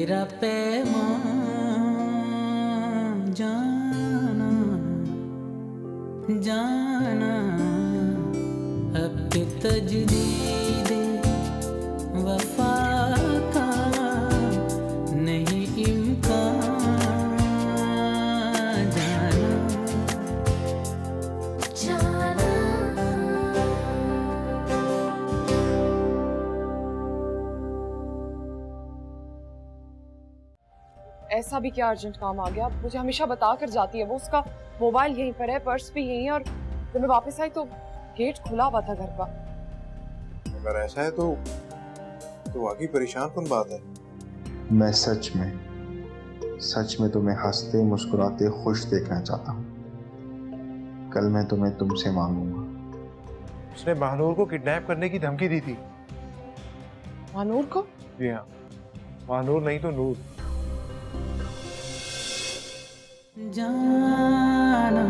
तेरा पैमान जाना जाना अब के तजदीद वफा का नहीं इम्कान जाना जाना। ऐसा भी क्या अर्जेंट काम आ गया? मुझे हमेशा बता कर जाती है वो, उसका मोबाइल यहीं पर है, पर्स भी यहीं है, और जब मैं वापस आई तो गेट खुला हुआ था घर का। अगर ऐसा है तो वाकई परेशान कौन बात है? मैं सच में तुम्हें हंसते मुस्कुराते खुश देखना चाहता हूँ। कल मैं तुम्हें तुमसे मांगूंगा। उसने महानूर को किडनैप करने की धमकी दी थी। महानूर को? जी हाँ, महानूर नहीं तो नूर। जाना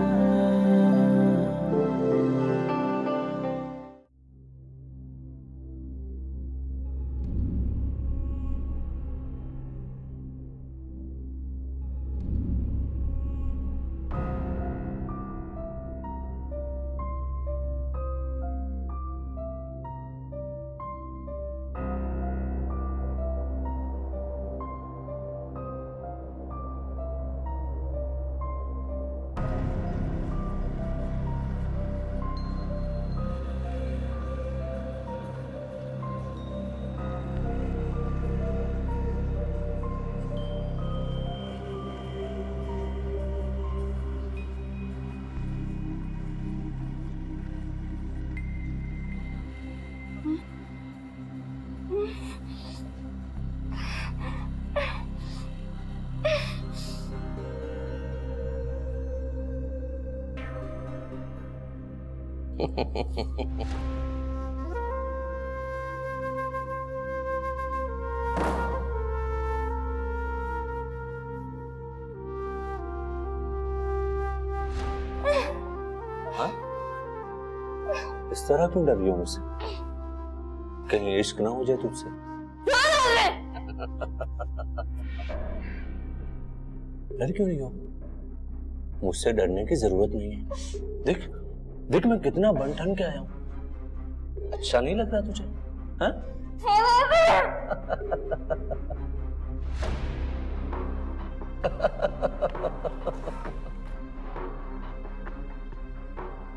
इस तरह क्यों डर रही हो मुझसे? कहीं इश्क ना हो जाए तुझसे? डर क्यों नहीं हो? मुझसे डरने की जरूरत नहीं है। देख देख मैं कितना बन ठन के आया हूं। अच्छा नहीं लग रहा तुझे? हाँ?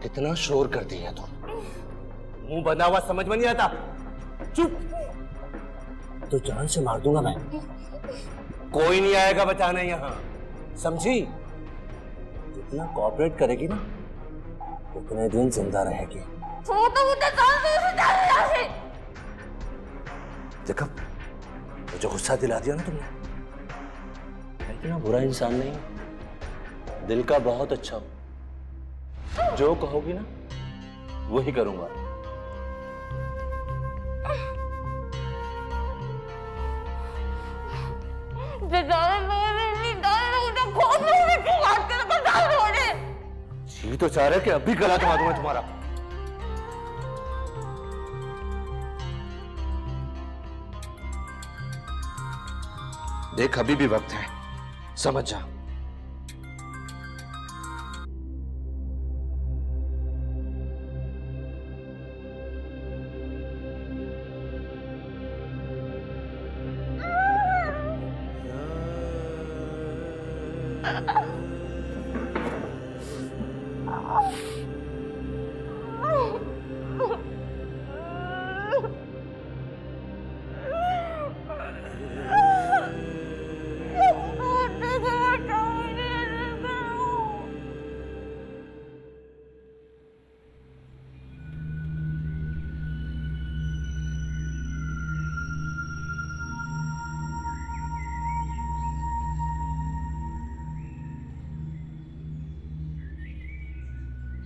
कितना शोर करती है तुम। मुंह बंधा हुआ समझ में नहीं आता। चुप। तो जान से मार दूंगा मैं। कोई नहीं आएगा बचाने यहां, समझी? जितना कोऑपरेट करेगी ना उतने दिन जिंदा रहेगी। देखो मुझे गुस्सा दिला दिया ना तुमने। मैं इतना बुरा इंसान नहीं हूं, दिल का बहुत अच्छा हूं। जो कहोगी ना वही करूंगा। जी तो चाह रहे कि अभी गला दबा दूंगा तुम्हारा। देख अभी भी वक्त है, समझ जा।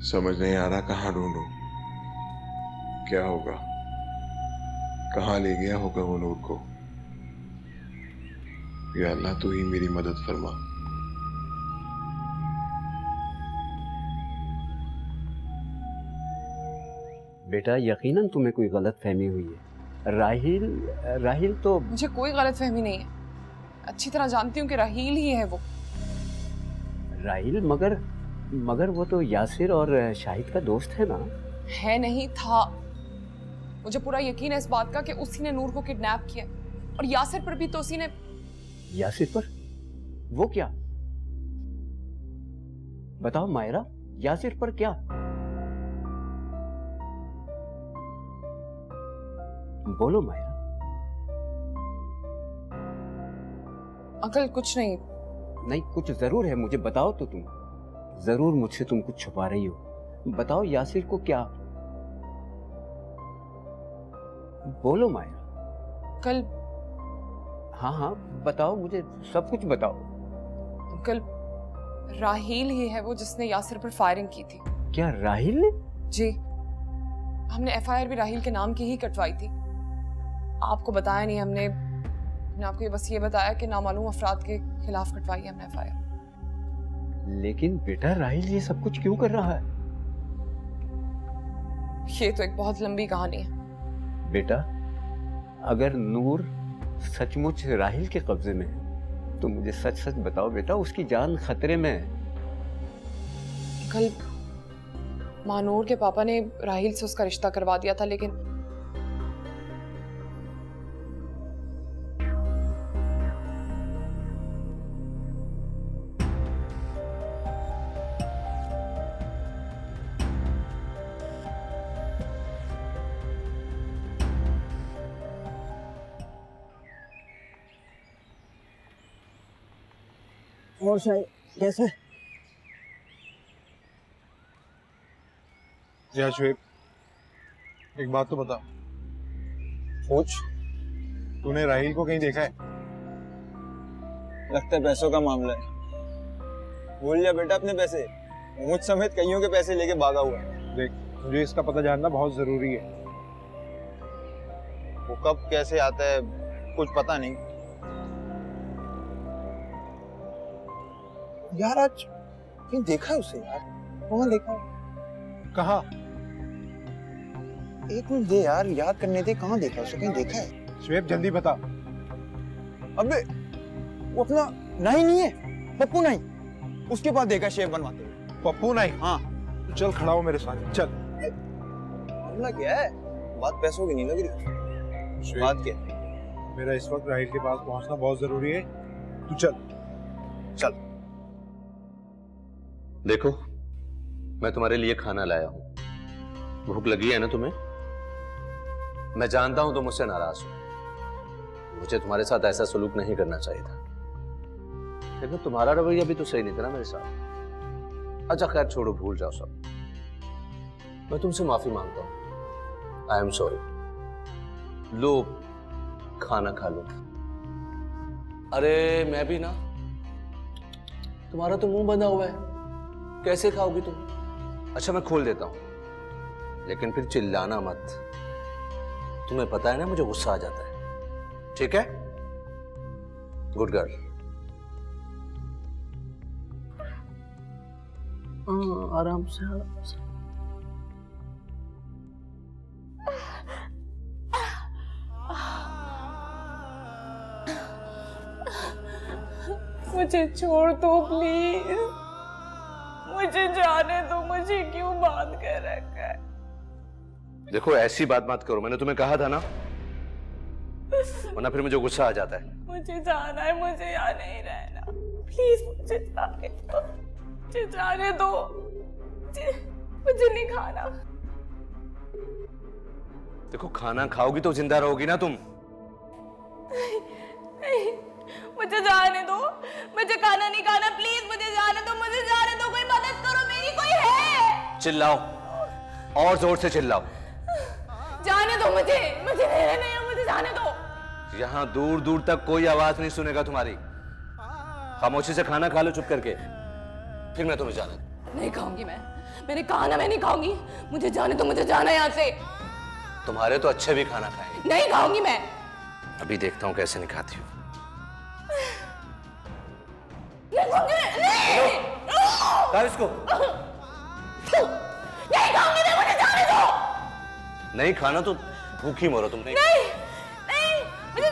समझ नहीं आ रहा कहाँ ढूंढूं, क्या होगा, कहाँ ले गया होगा वो नूर को। या अल्लाह तू ही मेरी मदद फरमा। बेटा यकीनन तुम्हें कोई गलत फहमी हुई है। राहिल तो मुझे कोई गलत फहमी नहीं है। अच्छी तरह जानती हूँ कि राहील ही है वो। राहिल? मगर वो तो यासिर और शाहिद का दोस्त है ना। है नहीं था। मुझे पूरा यकीन है इस बात का कि उसी ने नूर को किडनैप किया, और यासिर पर भी तो उसी ने। यासिर पर? वो क्या? बताओ मायरा, यासिर पर क्या? बोलो मायरा। अंकल कुछ नहीं। नहीं, कुछ जरूर है, मुझे बताओ तो तुम। जरूर मुझसे तुम कुछ छुपा रही हो। बताओ यासिर को क्या? बोलो मायरा। कल। हाँ हाँ बताओ, मुझे सब कुछ बताओ। अंकल राहील ही है वो जिसने यासिर पर फायरिंग की थी। क्या राहिल ने? जी, हमने एफआईआर भी राहील के नाम की ही कटवाई थी। आपको बताया नहीं हमने आपको ये बस ये बताया कि नामालूम अफराद के खिलाफ कटवाई है हमने एफआईआर। लेकिन बेटा राहिल ये सब कुछ क्यों कर रहा है? ये तो एक बहुत लंबी कहानी है। बेटा अगर नूर सचमुच राहिल के कब्जे में है तो मुझे सच सच बताओ बेटा, उसकी जान खतरे में है। कल मानूर के पापा ने राहील से उसका रिश्ता करवा दिया था, लेकिन और शायद कैसे? या शुएब, एक बात तो बता। पूछ। तूने राहील को कहीं देखा है? लगता है पैसों का मामला है। भूल जा बेटा अपने पैसे। मुझ समेत कईयों के पैसे लेके भागा हुआ है। देख, मुझे इसका पता जानना बहुत जरूरी है। वो कब कैसे आता है कुछ पता नहीं। यार आज कहीं देखा है उसे यार। कहाँ देखा? कहाँ? एक मिनट दे यार, याद करने दे। कहाँ देखा उसे? कहीं देखा है? शुएब जल्दी बता। अबे वो अपना नहीं है, पप्पू नहीं। उसके पास देखा शेफ बनवाते हुए। पप्पू नहीं? हाँ। तो चल खड़ा हो मेरे साथ, चल। मामला क्या है? बात पैसों की नहीं लग रही। शुएब, बात क्या? मेरा इस वक्त राहील के पास पहुंचना बहुत जरूरी है। तू चल। चल। देखो, मैं तुम्हारे लिए खाना लाया हूं। भूख लगी है ना तुम्हें? मैं जानता हूं तुम मुझसे नाराज हो। मुझे तुम्हारे साथ ऐसा सलूक नहीं करना चाहिए था, लेकिन तुम्हारा रवैया भी तो सही नहीं था ना मेरे साथ। अच्छा खैर छोड़ो, भूल जाओ सब। मैं तुमसे माफी मांगता हूं। I am sorry. लो खाना खा लो। अरे मैं भी ना, तुम्हारा तो मुंह बंधा हुआ है, कैसे खाओगी तुम? अच्छा मैं खोल देता हूं, लेकिन फिर चिल्लाना मत। तुम्हें पता है ना मुझे गुस्सा आ जाता है, ठीक है? Good girl. आराम से आराम से। मुझे छोड़ दो प्लीज। मुझे जाने दो। मुझे क्यों बांध कर रखा है? देखो ऐसी बात मत करो, मैंने तुम्हें कहा था ना, वरना फिर मुझे गुस्सा आ जाता है। मुझे जाना है, मुझे यहाँ नहीं रहना। प्लीज मुझे जाने दो। मुझे जाने दो। मुझे नहीं खाना। देखो खाना खाओगी तो जिंदा रहोगी ना तुम। नहीं, मुझे जाने दो। मुझे खाना नहीं खाना। प्लीज मुझे जाने दो। मुझे जाने दो। कोई मदद करो मेरी, कोई है? चिल्लाओ, और जोर से चिल्लाओ। जाने दो मुझे। मुझे नहीं रहना है, मुझे जाने दो। यहां दूर दूर तक कोई आवाज नहीं सुनेगा तुम्हारी। खामोशी से खाना खा लो चुप करके, फिर मैं तुम्हें जाने दूं। नहीं खाऊंगी मैंने कहा ना, मैं नहीं खाऊंगी। मुझे जाने दो। मुझे जाना है यहाँ से। तुम्हारे तो अच्छे भी खाना खाएंगे। नहीं खाऊंगी मैं। अभी देखता हूँ कैसे नहीं खाती हो। नहीं खाऊंगी मैं। इसको नहीं खाऊंगी मैं। मुझे जाने दो। नहीं खाना तो भूखी मरो तुम। नहीं नहीं मुझे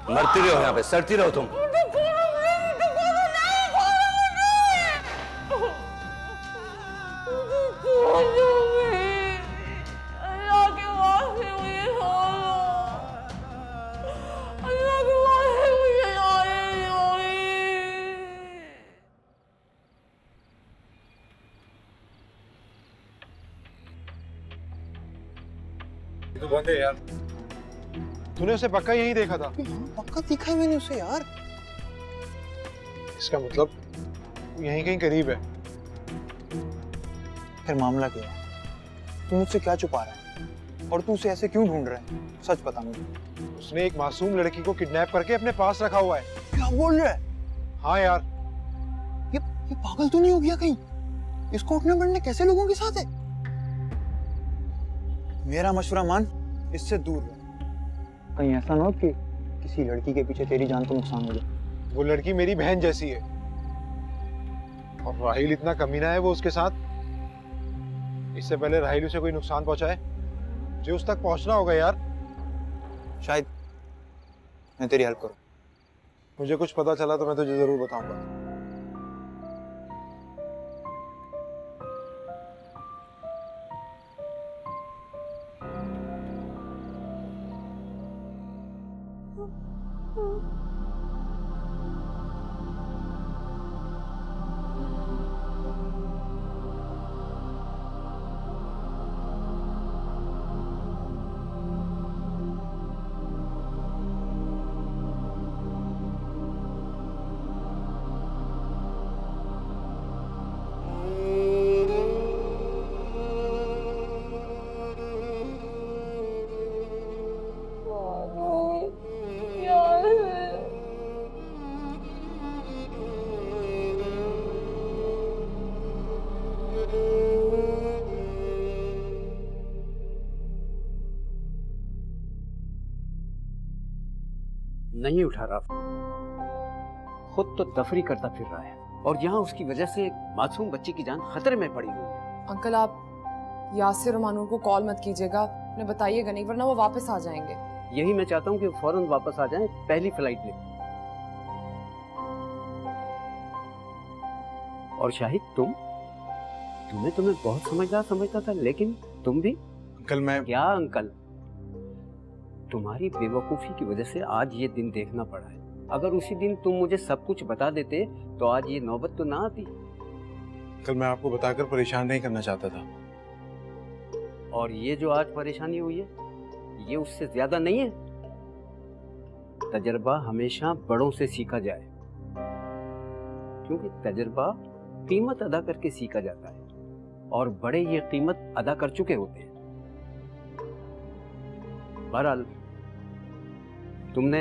मरती रहो यहाँ पे, सड़ती रहो तुम। ये तो बंद है यार। तूने उसे पक्का यहीं देखा था? पक्का दिखा है मैंने उसे यार। इसका मतलब वो यहीं कहीं करीब है। फिर मामला क्या है? तू मुझसे क्या छुपा रहा है? और तू उसे ऐसे क्यों ढूंढ रहा है? सच बता मुझे। उसने एक मासूम लड़की को किडनैप करके अपने पास रखा हुआ है। क्या बोल रहा है? हाँ यार। ये पागल तो नहीं हो गया कहीं? इसको उठने बैठने कैसे लोगों के साथ है? मेरा मशवरा मान, इससे दूर रह। कहीं ऐसा ना हो कि किसी लड़की के पीछे तेरी जान को नुकसान हो जाए। वो लड़की मेरी बहन जैसी है और राहिल इतना कमीना है वो उसके साथ। इससे पहले राहिल उसे कोई नुकसान पहुंचाए, जो उस तक पहुंचना होगा यार। शायद मैं तेरी हेल्प करूं। मुझे कुछ पता चला तो मैं तुझे जरूर बताऊंगा। नहीं उठा रहा, खुद तो तफरी करता फिर रहा है और यहाँ उसकी वजह से एक मासूम बच्ची की जान खतरे में पड़ी हुई है। अंकल आप यासिर और मानूर को कॉल मत कीजिएगा, उन्हें बताइएगा नहीं वरना वो वापस आ जाएंगे। यही मैं चाहता हूँ कि फौरन वापस आ जाएं, पहली फ्लाइट ले। और शाहिद तुम्हें बहुत समझदार समझता था, लेकिन तुम भी। अंकल मैं क्या अंकल? तुम्हारी बेवकूफी की वजह से आज ये दिन देखना पड़ा है। अगर उसी दिन तुम मुझे सब कुछ बता देते तो आज ये नौबत तो ना आती। अंकल मैं आपको बताकर परेशान नहीं करना चाहता था। और ये जो आज परेशानी हुई है ये उससे ज्यादा नहीं है। तजर्बा हमेशा बड़ों से सीखा जाए, क्योंकि तजर्बा कीमत अदा करके सीखा जाता है और बड़े ये कीमत अदा कर चुके होते हैं। बहरहाल तुमने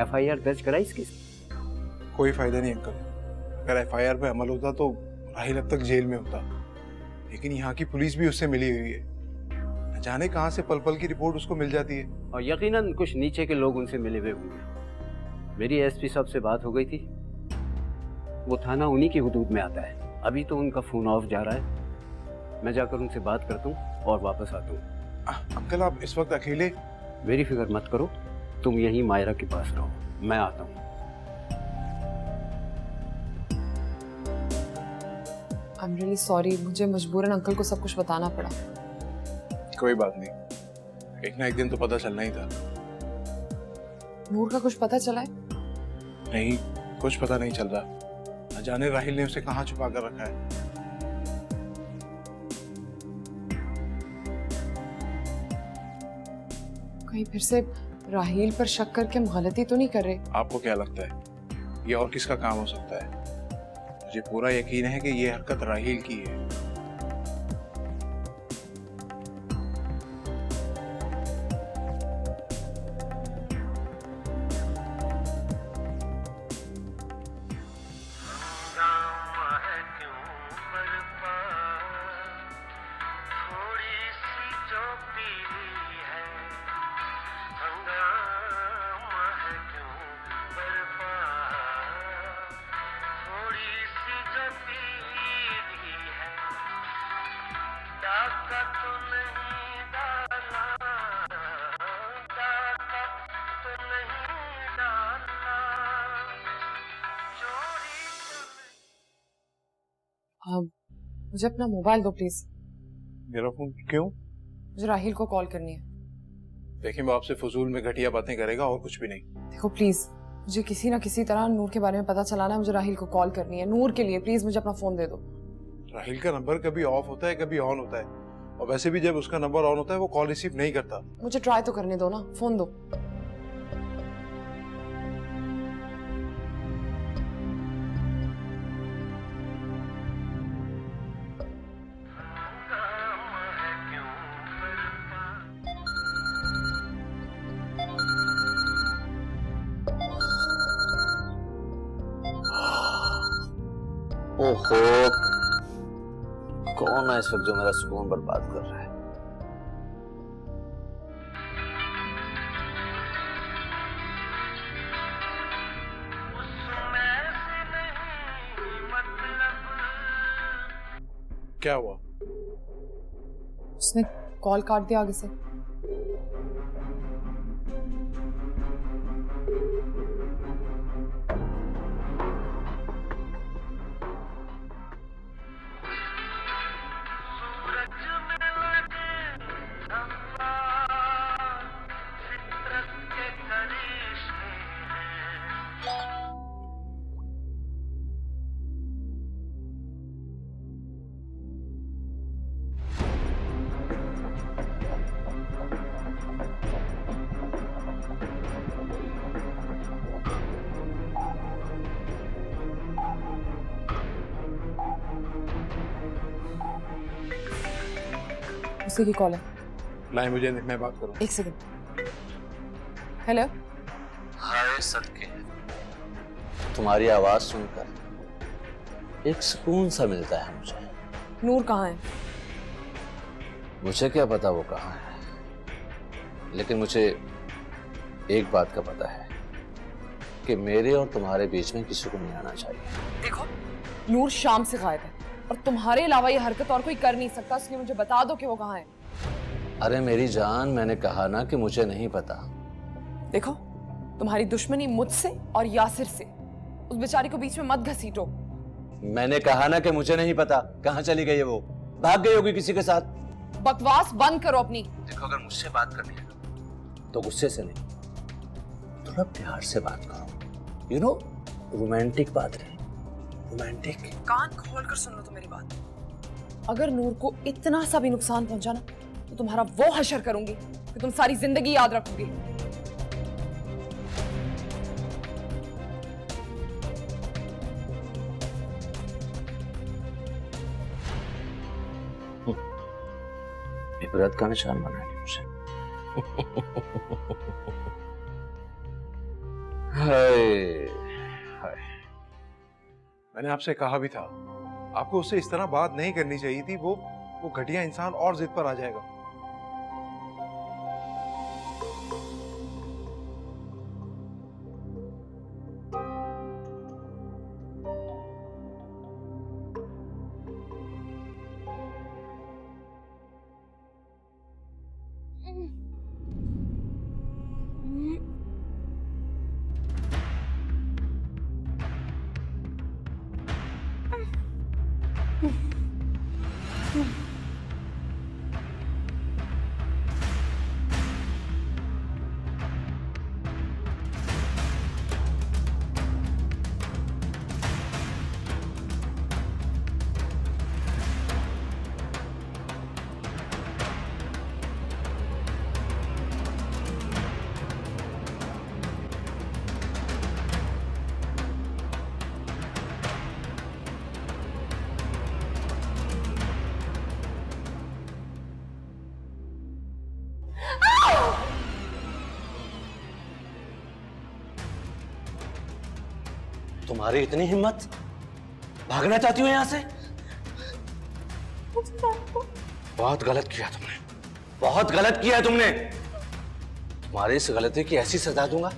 एफआईआर दर्ज कराई इसकी? कोई फायदा नहीं अंकल। अगर एफआईआर पे अमल होता तो राहिल अब तक जेल में होता, लेकिन यहाँ की पुलिस भी उससे मिली हुई है। न जाने कहाँ से पल पल की रिपोर्ट उसको मिल जाती है। और यकीनन कुछ नीचे के लोग उनसे मिले हुए होंगे। मेरी एसपी साहब से बात हो गई थी, वो थाना उन्हीं की हुदूद में आता है। अभी तो उनका फोन ऑफ जा रहा है, मैं जाकर उनसे बात करता हूँ और वापस आता हूँ। अंकल आप इस वक्त अकेले? मेरी फिक्र मत करो, तुम यहीं मायरा के पास रहो, मैं आता हूँ। आई एम रियली सॉरी, मुझे मजबूरन अंकल को सब कुछ बताना पड़ा। कोई बात नहीं, एक ना एक दिन तो पता चलना ही था। नूर का कुछ पता चला है? नहीं, कुछ पता नहीं चल रहा। न जाने राहिल ने उसे कहाँ छुपा कर रखा है। कहीं फिर से राहिल पर शक करके हम गलती तो नहीं कर रहे? आपको क्या लगता है ये और किसका काम हो सकता है? मुझे पूरा यकीन है कि ये हरकत राहिल की है। मुझे अपना मोबाइल दो प्लीज। मेरा फोन क्यों? मुझे राहिल को कॉल करनी है। देखिए मैं आपसे फजूल में घटिया बातें करेगा और कुछ भी नहीं। देखो प्लीज, मुझे किसी ना किसी तरह नूर के बारे में पता चलाना है। मुझे राहिल को कॉल करनी है नूर के लिए। प्लीज मुझे अपना फोन दे दो। राहिल का नंबर कभी ऑफ होता है कभी ऑन होता है, और वैसे भी जब उसका नंबर ऑन होता है वो कॉल रिसीव नहीं करता। मुझे ट्राई तो करने दो ना, फोन दो। ओहो, कौन है इस वक्त जो मेरा सुकून बर्बाद कर रहा है? क्या हुआ? उसने कॉल काट दिया आगे से। उसी की कॉल है। नहीं मुझे नहीं, मैं बात करूँ। एक सेकंड। हेलो। हाय सदके, तुम्हारी आवाज सुनकर एक सुकून सा मिलता है मुझे। नूर कहाँ है? मुझे क्या पता वो कहाँ है, लेकिन मुझे एक बात का पता है कि मेरे और तुम्हारे बीच में किसी को नहीं आना चाहिए। देखो, नूर शाम से गायब है और तुम्हारे अलावा ये हरकत और कोई कर नहीं सकता, इसलिए मुझे बता दो कि वो कहाँ है। अरे मेरी जान, मैंने कहा ना कि मुझे नहीं पता। देखो, तुम्हारी दुश्मनी मुझसे और यासिर से, उस बेचारी को बीच में मत घसीटो। मैंने कहा ना कि मुझे नहीं पता कहाँ चली गई है वो। भाग गई होगी किसी के साथ। बकवास बंद करो अपनी। देखो, अगर मुझसे बात करनी है तो गुस्से से नहीं, थोड़ा प्यार से बात करो। यू नो, रोमांटिक बात है, रोमांटिक। कान खोल कर सुन लो तो मेरी बात। अगर नूर को इतना सा भी नुकसान पहुंचा ना, तो तुम्हारा वो हशर करूंगी कि तुम सारी जिंदगी याद रखोगी। इबरत का निशान बना लिया मुझे। मैंने आपसे कहा भी था, आपको उससे इस तरह बात नहीं करनी चाहिए थी। वो घटिया इंसान और जिद पर आ जाएगा। तुम्हारी इतनी हिम्मत, भागना चाहती हो यहां से? बहुत गलत किया तुमने, बहुत गलत किया तुमने। तुम्हारी इस गलती की ऐसी सजा दूंगा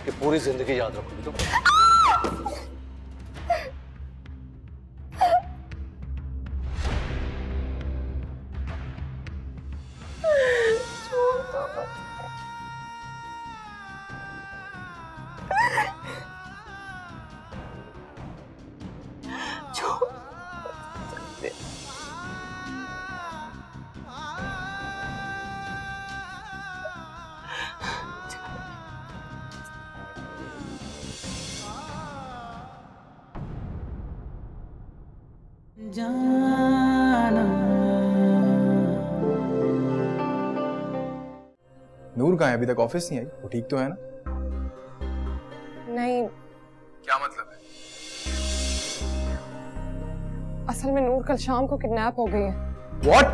कि पूरी जिंदगी याद रखोगी तुम। जाना। नूर कहाँ है? अभी तक ऑफिस नहीं आई? वो ठीक तो है ना? नहीं, क्या मतलब है? असल में नूर कल शाम को किडनैप हो गई है। What?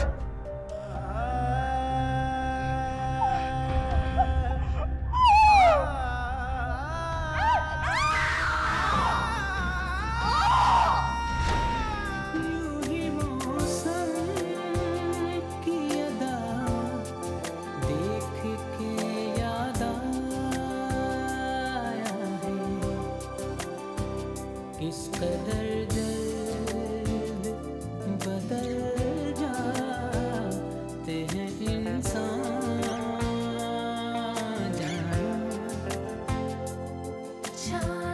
यूं ही मौसम की अदा देख के याद आया है, किस कदर दर्द बदल जाते हैं इंसान। जाना